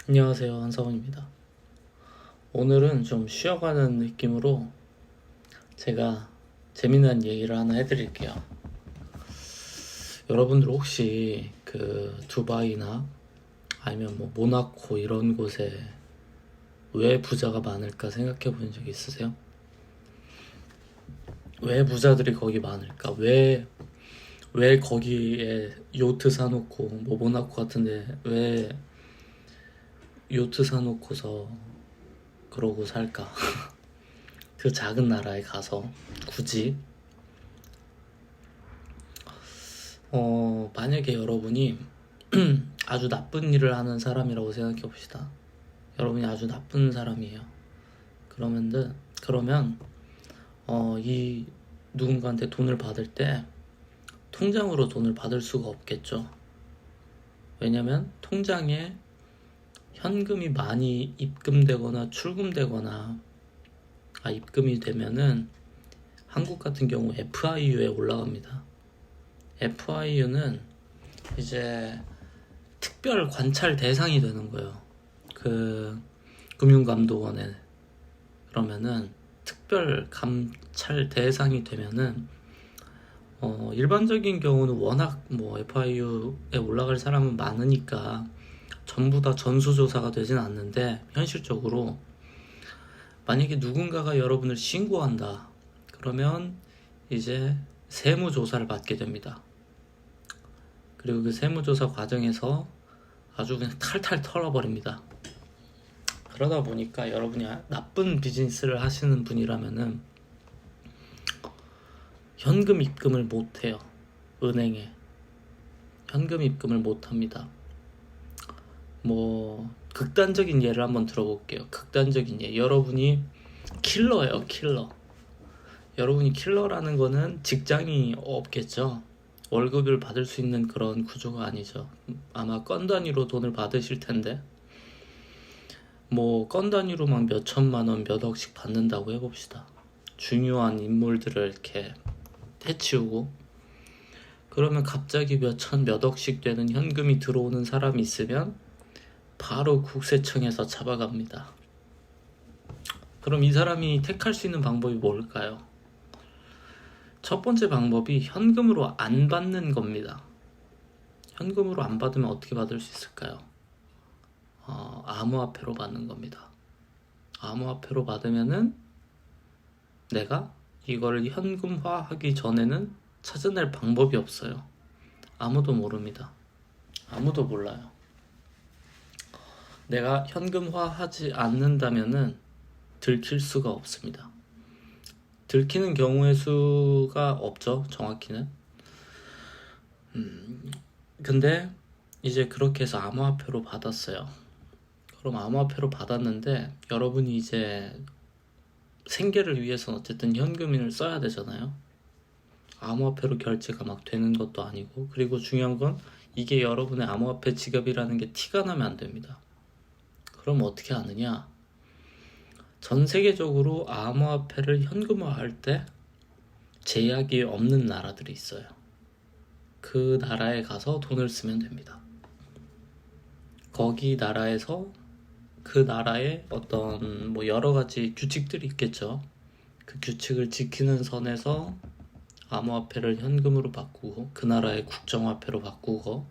안녕하세요, 한사원입니다. 오늘은 좀 쉬어가는 느낌으로 제가 재미난 얘기를 하나 해드릴게요. 여러분들 혹시 그 두바이나 아니면 뭐 모나코 이런 곳에 왜 부자가 많을까 생각해 본 적 있으세요? 왜 부자들이 거기 많을까? 왜 거기에 요트 사놓고 뭐 모나코 같은데 왜 요트 사놓고서 그러고 살까? 그 작은 나라에 가서 굳이 만약에 여러분이 아주 나쁜 일을 하는 사람이라고 생각해 봅시다. 여러분이 아주 나쁜 사람이에요. 그러면 이 누군가한테 돈을 받을 때 통장으로 돈을 받을 수가 없겠죠. 왜냐면 통장에 현금이 많이 입금되거나 출금되거나 입금이 되면은 한국 같은 경우 FIU에 올라갑니다. FIU는 이제 특별 관찰 대상이 되는 거예요. 그 금융감독원에 그러면은 특별 감찰 대상이 되면은 일반적인 경우는 워낙 뭐 FIU에 올라갈 사람은 많으니까 전부 다 전수조사가 되진 않는데, 현실적으로 만약에 누군가가 여러분을 신고한다 그러면 이제 세무조사를 받게 됩니다. 그리고 그 세무조사 과정에서 아주 그냥 탈탈 털어버립니다. 그러다 보니까 여러분이 나쁜 비즈니스를 하시는 분이라면은 현금 입금을 못해요. 은행에 현금 입금을 못합니다. 뭐 극단적인 예를 한번 들어볼게요. 극단적인 예, 여러분이 킬러예요. 여러분이 킬러라는 거는 직장이 없겠죠. 월급을 받을 수 있는 그런 구조가 아니죠. 아마 건 단위로 돈을 받으실 텐데, 뭐 건 단위로 막 몇 천만 원, 몇 억씩 받는다고 해봅시다. 중요한 인물들을 이렇게 해치우고, 그러면 갑자기 몇 천, 몇 억씩 되는 현금이 들어오는 사람이 있으면 바로 국세청에서 잡아갑니다. 그럼 이 사람이 택할 수 있는 방법이 뭘까요? 첫 번째 방법이 현금으로 안 받는 겁니다. 현금으로 안 받으면 어떻게 받을 수 있을까요? 암호화폐로 받는 겁니다. 암호화폐로 받으면은 내가 이걸 현금화하기 전에는 찾아낼 방법이 없어요. 아무도 모릅니다. 아무도 몰라요. 내가 현금화하지 않는다면은 들킬 수가 없습니다. 들키는 경우의 수가 없죠, 정확히는. 근데 이제 그렇게 해서 암호화폐로 받았어요. 그럼 암호화폐로 받았는데 여러분이 이제 생계를 위해서는 어쨌든 현금을 써야 되잖아요. 암호화폐로 결제가 막 되는 것도 아니고, 그리고 중요한 건 이게 여러분의 암호화폐 지갑이라는 게 티가 나면 안 됩니다. 그럼 어떻게 하느냐? 전 세계적으로 암호화폐를 현금화할 때 제약이 없는 나라들이 있어요. 그 나라에 가서 돈을 쓰면 됩니다. 거기 나라에서 그 나라의 어떤 뭐 여러 가지 규칙들이 있겠죠. 그 규칙을 지키는 선에서 암호화폐를 현금으로 바꾸고 그 나라의 국정화폐로 바꾸고,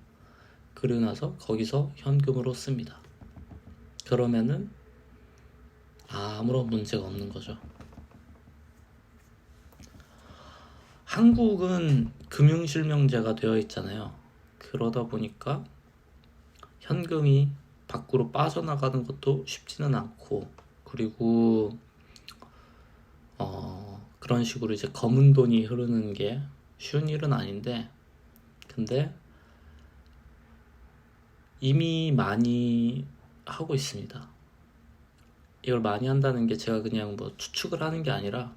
그러고 나서 거기서 현금으로 씁니다. 그러면은 아무런 문제가 없는 거죠. 한국은 금융실명제가 되어 있잖아요. 그러다 보니까 현금이 밖으로 빠져나가는 것도 쉽지는 않고, 그리고 그런 식으로 이제 검은 돈이 흐르는 게 쉬운 일은 아닌데, 근데 이미 많이 하고 있습니다. 이걸 많이 한다는 게 제가 그냥 뭐 추측을 하는 게 아니라,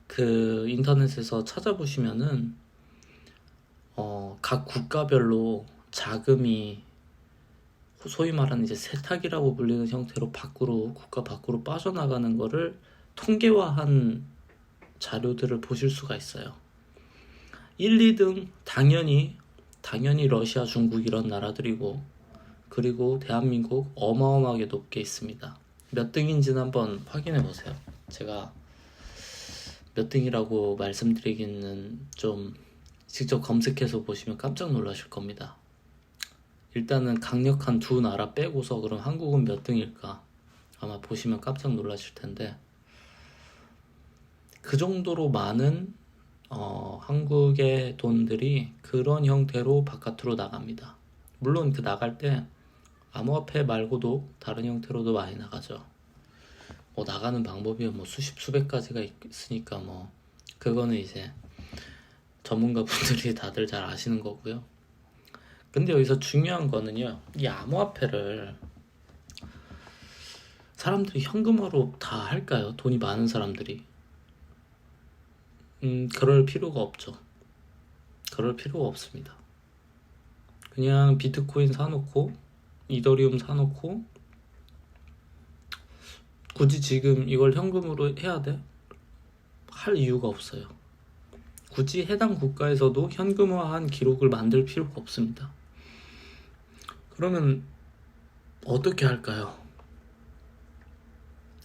그 인터넷에서 찾아보시면은 각 국가별로 자금이 소위 말하는 이제 세탁이라고 불리는 형태로 국가 밖으로 빠져나가는 거를 통계화한 자료들을 보실 수가 있어요. 1, 2등 당연히 러시아, 중국 이런 나라들이고, 그리고 대한민국 어마어마하게 높게 있습니다. 몇 등인지는 한번 확인해 보세요. 제가 몇 등이라고 말씀드리기는 좀 직접 검색해서 보시면 깜짝 놀라실 겁니다. 일단은 강력한 두 나라 빼고서 그럼 한국은 몇 등일까? 아마 보시면 깜짝 놀라실 텐데, 그 정도로 많은 한국의 돈들이 그런 형태로 바깥으로 나갑니다. 물론 그 나갈 때 암호화폐 말고도 다른 형태로도 많이 나가죠. 뭐 나가는 방법이 뭐 수십 수백 가지가 있으니까 뭐 그거는 이제 전문가 분들이 다들 잘 아시는 거고요. 근데 여기서 중요한 거는요, 이 암호화폐를 사람들이 현금화로 다 할까요? 돈이 많은 사람들이. 그럴 필요가 없죠. 그럴 필요가 없습니다. 그냥 비트코인 사놓고 이더리움 사놓고 굳이 지금 이걸 현금으로 해야 돼? 할 이유가 없어요. 굳이 해당 국가에서도 현금화한 기록을 만들 필요가 없습니다. 그러면 어떻게 할까요?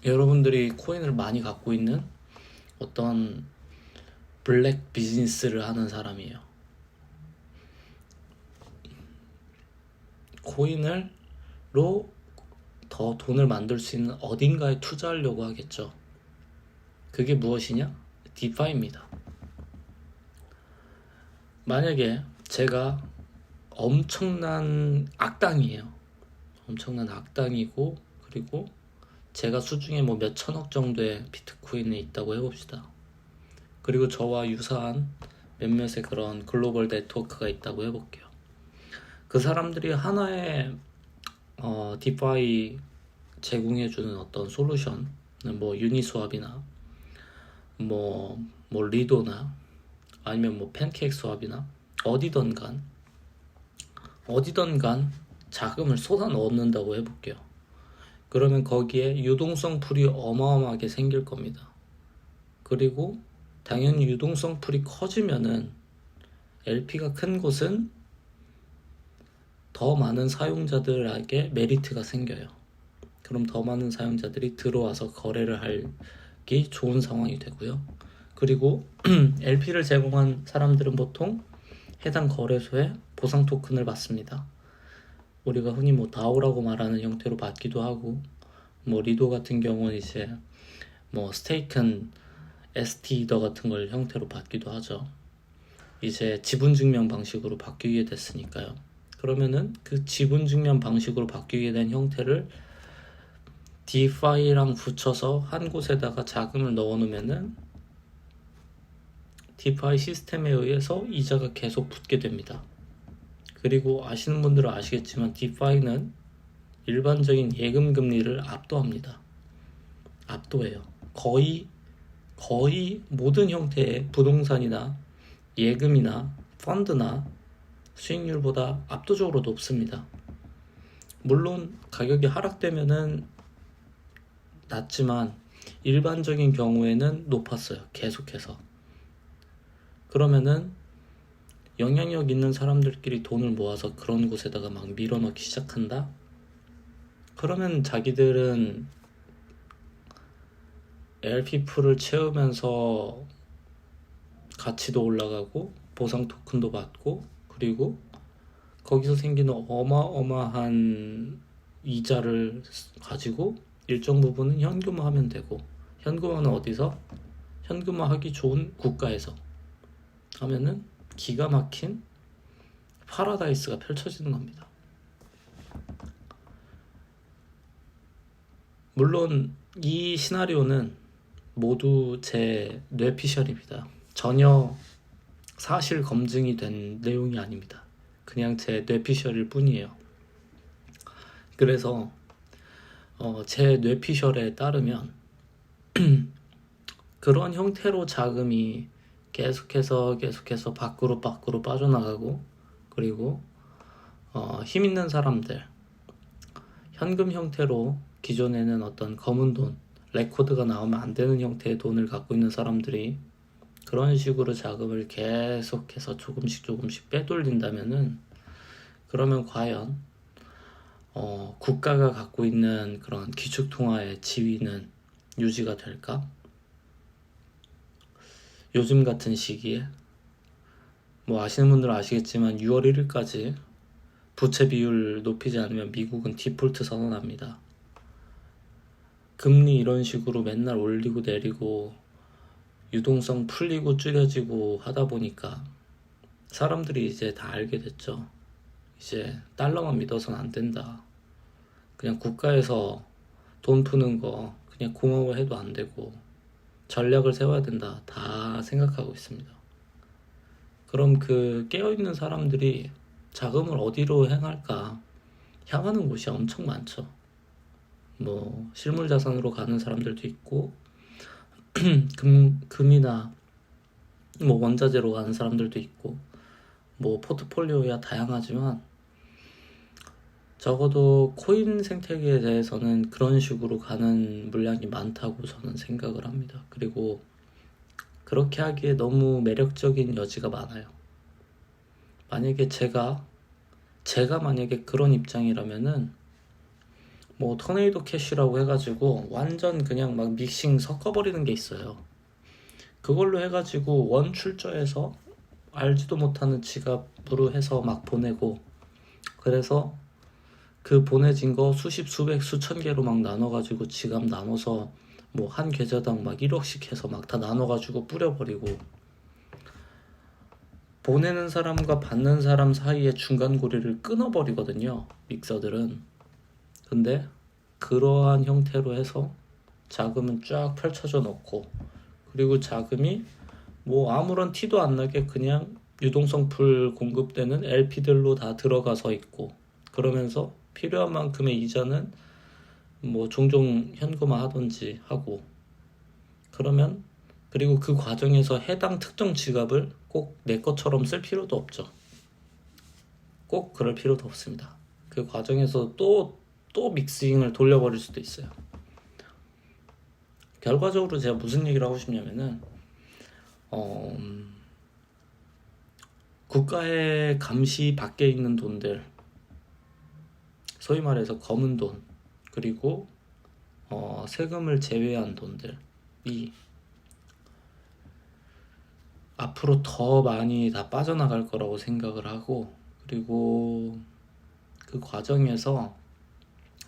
여러분들이 코인을 많이 갖고 있는 어떤 블랙 비즈니스를 하는 사람이에요. 코인으로 더 돈을 만들 수 있는 어딘가에 투자하려고 하겠죠. 그게 무엇이냐? 디파이입니다. 만약에 제가 엄청난 악당이에요. 엄청난 악당이고, 그리고 제가 수중에 뭐 몇 천억 정도의 비트코인이 있다고 해봅시다. 그리고 저와 유사한 몇몇의 그런 글로벌 네트워크가 있다고 해볼게요. 그 사람들이 하나의 디파이 제공해주는 어떤 솔루션, 뭐 유니스왑이나 뭐 리도나 아니면 뭐 팬케이크 스왑이나 어디든 간 자금을 쏟아 넣는다고 해볼게요. 그러면 거기에 유동성 풀이 어마어마하게 생길 겁니다. 그리고 당연히 유동성 풀이 커지면은 LP가 큰 곳은 더 많은 사용자들에게 메리트가 생겨요. 그럼 더 많은 사용자들이 들어와서 거래를 하기 좋은 상황이 되고요. 그리고 LP를 제공한 사람들은 보통 해당 거래소에 보상 토큰을 받습니다. 우리가 흔히 뭐 다오라고 말하는 형태로 받기도 하고, 뭐 리도 같은 경우는 이제 뭐 스테이큰 ST더 같은 걸 형태로 받기도 하죠. 이제 지분 증명 방식으로 바뀌게 됐으니까요. 그러면은 그 지분 증명 방식으로 바뀌게 된 형태를 디파이랑 붙여서 한 곳에다가 자금을 넣어놓으면은 디파이 시스템에 의해서 이자가 계속 붙게 됩니다. 그리고 아시는 분들은 아시겠지만 디파이는 일반적인 예금 금리를 압도합니다. 압도해요. 거의 모든 형태의 부동산이나 예금이나 펀드나 수익률보다 압도적으로 높습니다. 물론 가격이 하락되면은 낮지만 일반적인 경우에는 높았어요. 계속해서. 그러면은 영향력 있는 사람들끼리 돈을 모아서 그런 곳에다가 막 밀어넣기 시작한다? 그러면 자기들은 LP 풀을 채우면서 가치도 올라가고 보상 토큰도 받고, 그리고 거기서 생기는 어마어마한 이자를 가지고 일정 부분은 현금화하면 되고, 현금화는 어디서? 현금화하기 좋은 국가에서 하면은 기가 막힌 파라다이스가 펼쳐지는 겁니다. 물론 이 시나리오는 모두 제 뇌피셜입니다. 전혀 사실 검증이 된 내용이 아닙니다. 그냥 제 뇌피셜일 뿐이에요. 그래서 제 뇌피셜에 따르면 그런 형태로 자금이 계속해서 밖으로 빠져나가고, 그리고 힘 있는 사람들, 현금 형태로 기존에는 어떤 검은 돈, 레코드가 나오면 안 되는 형태의 돈을 갖고 있는 사람들이 그런 식으로 자금을 계속해서 조금씩 빼돌린다면은, 그러면 과연 국가가 갖고 있는 그런 기축통화의 지위는 유지가 될까? 요즘 같은 시기에 뭐 아시는 분들은 아시겠지만 6월 1일까지 부채 비율 높이지 않으면 미국은 디폴트 선언합니다. 금리 이런 식으로 맨날 올리고 내리고 유동성 풀리고 줄여지고 하다 보니까 사람들이 이제 다 알게 됐죠. 이제 달러만 믿어서는 안 된다. 그냥 국가에서 돈 푸는 거 그냥 고마워해도 안 되고 전략을 세워야 된다. 다 생각하고 있습니다. 그럼 그 깨어있는 사람들이 자금을 어디로 향할까? 향하는 곳이 엄청 많죠. 뭐 실물 자산으로 가는 사람들도 있고 금이나 뭐 원자재로 가는 사람들도 있고 뭐 포트폴리오야 다양하지만 적어도 코인 생태계에 대해서는 그런 식으로 가는 물량이 많다고 저는 생각을 합니다. 그리고 그렇게 하기에 너무 매력적인 여지가 많아요. 만약에 제가 만약에 그런 입장이라면은 뭐 토네이도 캐시라고 해가지고 완전 그냥 막 믹싱 섞어버리는 게 있어요. 그걸로 해가지고 원 출처에서 알지도 못하는 지갑으로 해서 막 보내고, 그래서 그 보내진 거 수십 수백 수천 개로 막 나눠가지고 지갑 나눠서 뭐 한 계좌당 막 1억씩 해서 막 다 나눠가지고 뿌려버리고, 보내는 사람과 받는 사람 사이의 중간고리를 끊어버리거든요, 믹서들은. 근데 그러한 형태로 해서 자금은 쫙 펼쳐져 놓고, 그리고 자금이 뭐 아무런 티도 안 나게 그냥 유동성 풀 공급되는 LP들로 다 들어가서 있고, 그러면서 필요한 만큼의 이자는 뭐 종종 현금화 하던지 하고, 그러면 그리고 그 과정에서 해당 특정 지갑을 꼭 내 것처럼 쓸 필요도 없죠. 꼭 그럴 필요도 없습니다. 그 과정에서 또 믹싱을 돌려버릴 수도 있어요. 결과적으로 제가 무슨 얘기를 하고 싶냐면은 국가의 감시 밖에 있는 돈들, 소위 말해서 검은 돈, 그리고 세금을 제외한 돈들이 앞으로 더 많이 다 빠져나갈 거라고 생각을 하고, 그리고 그 과정에서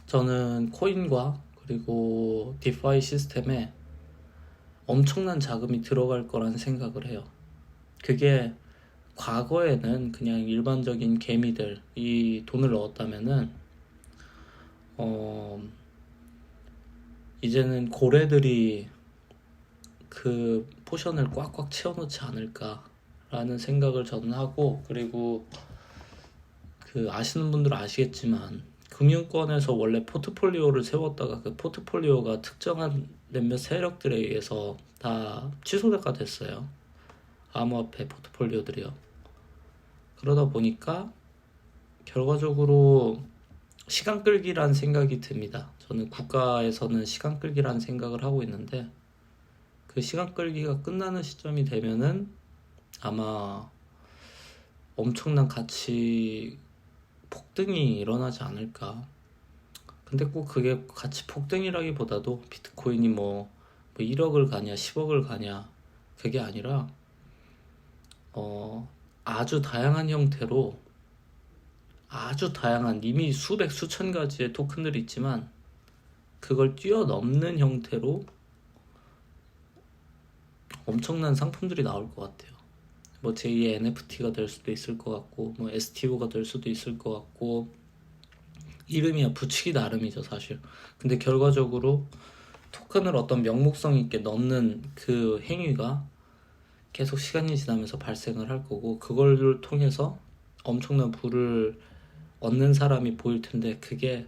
저는 코인과 그리고 디파이 시스템에 엄청난 자금이 들어갈 거라는 생각을 해요. 그게 과거에는 그냥 일반적인 개미들이 돈을 넣었다면은 이제는 고래들이 그 포션을 꽉꽉 채워놓지 않을까라는 생각을 저는 하고, 그리고 그 아시는 분들은 아시겠지만 금융권에서 원래 포트폴리오를 세웠다가 그 포트폴리오가 특정한 몇몇 세력들에 의해서 다 취소가 됐어요. 암호화폐 포트폴리오들이요. 그러다 보니까 결과적으로 시간 끌기란 생각이 듭니다. 저는 국가에서는 시간 끌기란 생각을 하고 있는데, 그 시간 끌기가 끝나는 시점이 되면은 아마 엄청난 가치 폭등이 일어나지 않을까. 근데 꼭 그게 가치 폭등이라기보다도 비트코인이 뭐 1억을 가냐 10억을 가냐 그게 아니라 아주 다양한 형태로, 아주 다양한 이미 수백 수천 가지의 토큰들이 있지만 그걸 뛰어넘는 형태로 엄청난 상품들이 나올 것 같아요. 뭐 제2의 NFT가 될 수도 있을 것 같고, 뭐 STO가 될 수도 있을 것 같고, 이름이야 붙이기 나름이죠 사실. 근데 결과적으로 토큰을 어떤 명목성 있게 넣는 그 행위가 계속 시간이 지나면서 발생을 할 거고, 그걸 통해서 엄청난 부를 얻는 사람이 보일 텐데, 그게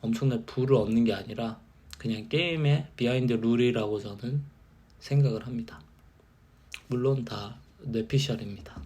엄청난 부를 얻는 게 아니라 그냥 게임의 비하인드 룰이라고 저는 생각을 합니다. 물론 다 뇌피셜입니다.